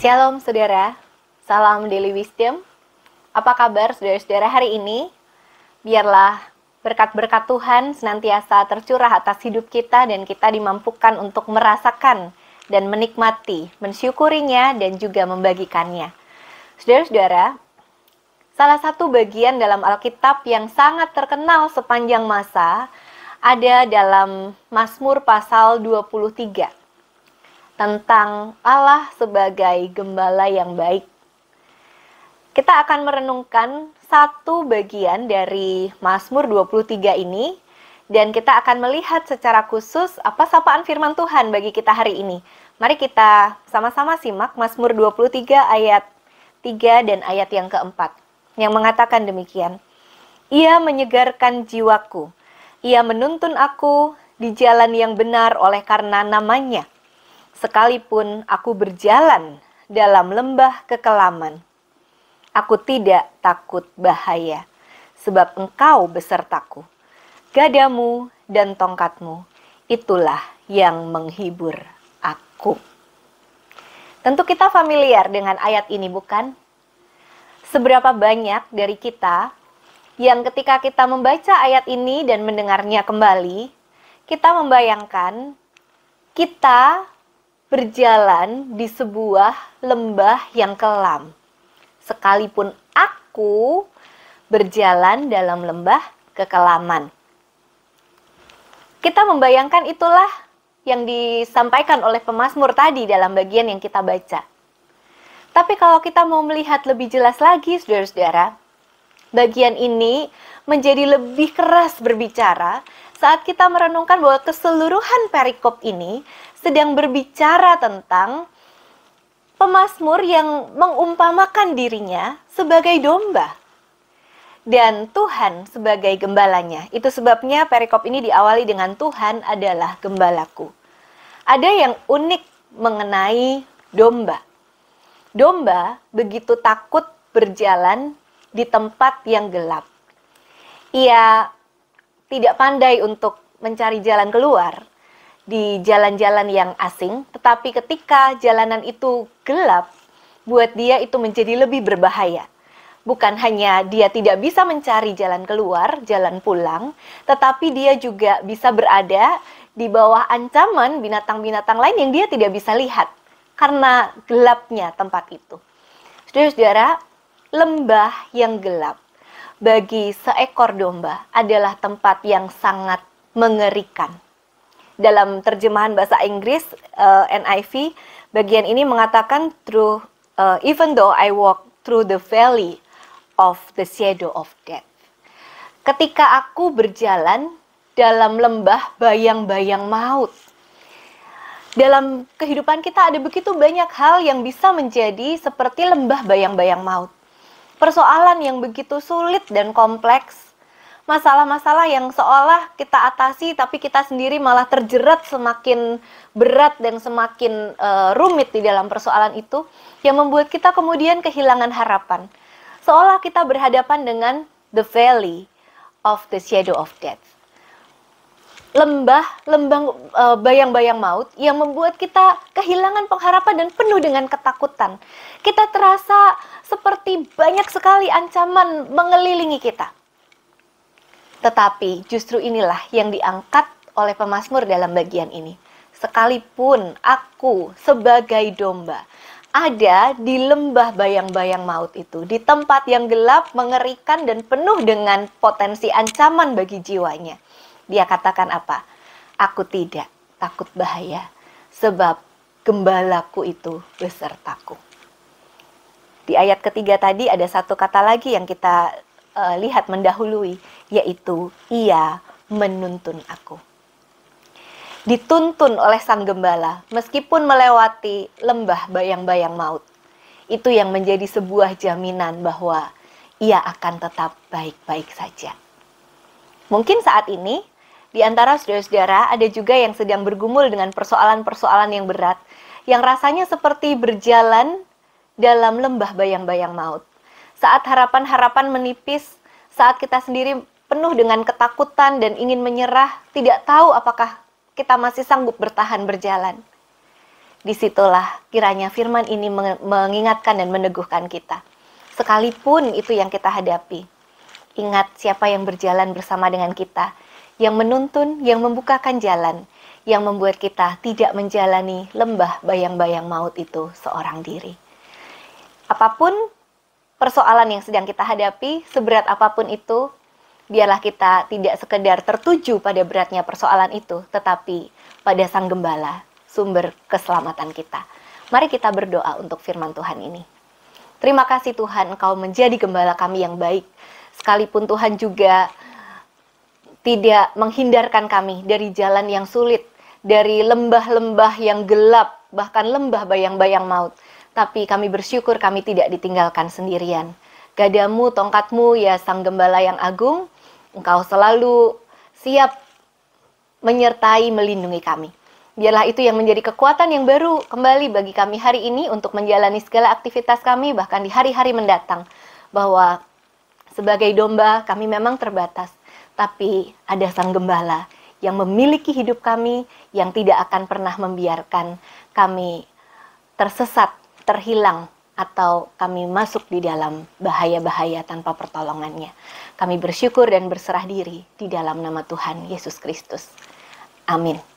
Shalom saudara, salam Daily Wisdom. Apa kabar saudara-saudara hari ini? Biarlah berkat-berkat Tuhan senantiasa tercurah atas hidup kita dan kita dimampukan untuk merasakan dan menikmati, mensyukurinya dan juga membagikannya. Saudara-saudara, salah satu bagian dalam Alkitab yang sangat terkenal sepanjang masa ada dalam Mazmur pasal 23. Tentang Allah sebagai gembala yang baik. Kita akan merenungkan satu bagian dari Mazmur 23 ini, dan kita akan melihat secara khusus apa sapaan firman Tuhan bagi kita hari ini. Mari kita sama-sama simak Mazmur 23 ayat 3 dan ayat yang keempat, yang mengatakan demikian. Ia menyegarkan jiwaku, ia menuntun aku di jalan yang benar oleh karena namanya. Sekalipun aku berjalan dalam lembah kekelaman, aku tidak takut bahaya, sebab Engkau besertaku. Gadamu dan tongkatmu, itulah yang menghibur aku. Tentu kita familiar dengan ayat ini, bukan? Seberapa banyak dari kita yang ketika kita membaca ayat ini dan mendengarnya kembali, kita membayangkan kita berjalan di sebuah lembah yang kelam. Sekalipun aku berjalan dalam lembah kekelaman. Kita membayangkan itulah yang disampaikan oleh pemazmur tadi dalam bagian yang kita baca. Tapi kalau kita mau melihat lebih jelas lagi, saudara-saudara, bagian ini menjadi lebih keras berbicara saat kita merenungkan bahwa keseluruhan perikop ini sedang berbicara tentang pemazmur yang mengumpamakan dirinya sebagai domba dan Tuhan sebagai gembalanya. Itu sebabnya perikop ini diawali dengan Tuhan adalah gembalaku. Ada yang unik mengenai domba. Domba begitu takut berjalan di tempat yang gelap. Ia tidak pandai untuk mencari jalan keluar di jalan-jalan yang asing, tetapi ketika jalanan itu gelap, buat dia itu menjadi lebih berbahaya. Bukan hanya dia tidak bisa mencari jalan keluar, jalan pulang, tetapi dia juga bisa berada di bawah ancaman binatang-binatang lain yang dia tidak bisa lihat, karena gelapnya tempat itu. Saudara-saudara, lembah yang gelap bagi seekor domba adalah tempat yang sangat mengerikan. Dalam terjemahan bahasa Inggris NIV, bagian ini mengatakan even though I walk through the valley of the shadow of death. Ketika aku berjalan dalam lembah bayang-bayang maut. Dalam kehidupan kita ada begitu banyak hal yang bisa menjadi seperti lembah bayang-bayang maut. Persoalan yang begitu sulit dan kompleks. Masalah-masalah yang seolah kita atasi tapi kita sendiri malah terjerat semakin berat dan semakin rumit di dalam persoalan itu, yang membuat kita kemudian kehilangan harapan. Seolah kita berhadapan dengan the valley of the shadow of death. Lembah bayang-bayang maut yang membuat kita kehilangan pengharapan dan penuh dengan ketakutan. Kita terasa seperti banyak sekali ancaman mengelilingi kita. Tetapi justru inilah yang diangkat oleh pemazmur dalam bagian ini. Sekalipun aku sebagai domba ada di lembah bayang-bayang maut itu, di tempat yang gelap, mengerikan dan penuh dengan potensi ancaman bagi jiwanya. Dia katakan apa? Aku tidak takut bahaya, sebab gembalaku itu besertaku. Di ayat ketiga tadi ada satu kata lagi yang kita lihat mendahului, yaitu ia menuntun aku. Dituntun oleh sang gembala, meskipun melewati lembah bayang-bayang maut. Itu yang menjadi sebuah jaminan bahwa ia akan tetap baik-baik saja. Mungkin saat ini, di antara saudara-saudara ada juga yang sedang bergumul dengan persoalan-persoalan yang berat, yang rasanya seperti berjalan dalam lembah bayang-bayang maut. Saat harapan-harapan menipis, saat kita sendiri penuh dengan ketakutan dan ingin menyerah, tidak tahu apakah kita masih sanggup bertahan berjalan. Disitulah kiranya firman ini mengingatkan dan meneguhkan kita. Sekalipun itu yang kita hadapi, ingat siapa yang berjalan bersama dengan kita, yang menuntun, yang membukakan jalan, yang membuat kita tidak menjalani lembah bayang-bayang maut itu seorang diri. Apapun persoalan yang sedang kita hadapi, seberat apapun itu, biarlah kita tidak sekedar tertuju pada beratnya persoalan itu, tetapi pada Sang Gembala, sumber keselamatan kita. Mari kita berdoa untuk firman Tuhan ini. Terima kasih Tuhan, Engkau menjadi gembala kami yang baik. Sekalipun Tuhan juga tidak menghindarkan kami dari jalan yang sulit, dari lembah-lembah yang gelap, bahkan lembah bayang-bayang maut. Tapi kami bersyukur kami tidak ditinggalkan sendirian. Gadamu, tongkatmu, ya Sang Gembala yang agung, Engkau selalu siap menyertai, melindungi kami. Biarlah itu yang menjadi kekuatan yang baru kembali bagi kami hari ini untuk menjalani segala aktivitas kami, bahkan di hari-hari mendatang. Bahwa sebagai domba kami memang terbatas, tapi ada Sang Gembala yang memiliki hidup kami, yang tidak akan pernah membiarkan kami tersesat, terhilang, atau kami masuk di dalam bahaya-bahaya tanpa pertolongannya. Kami bersyukur dan berserah diri di dalam nama Tuhan Yesus Kristus. Amin.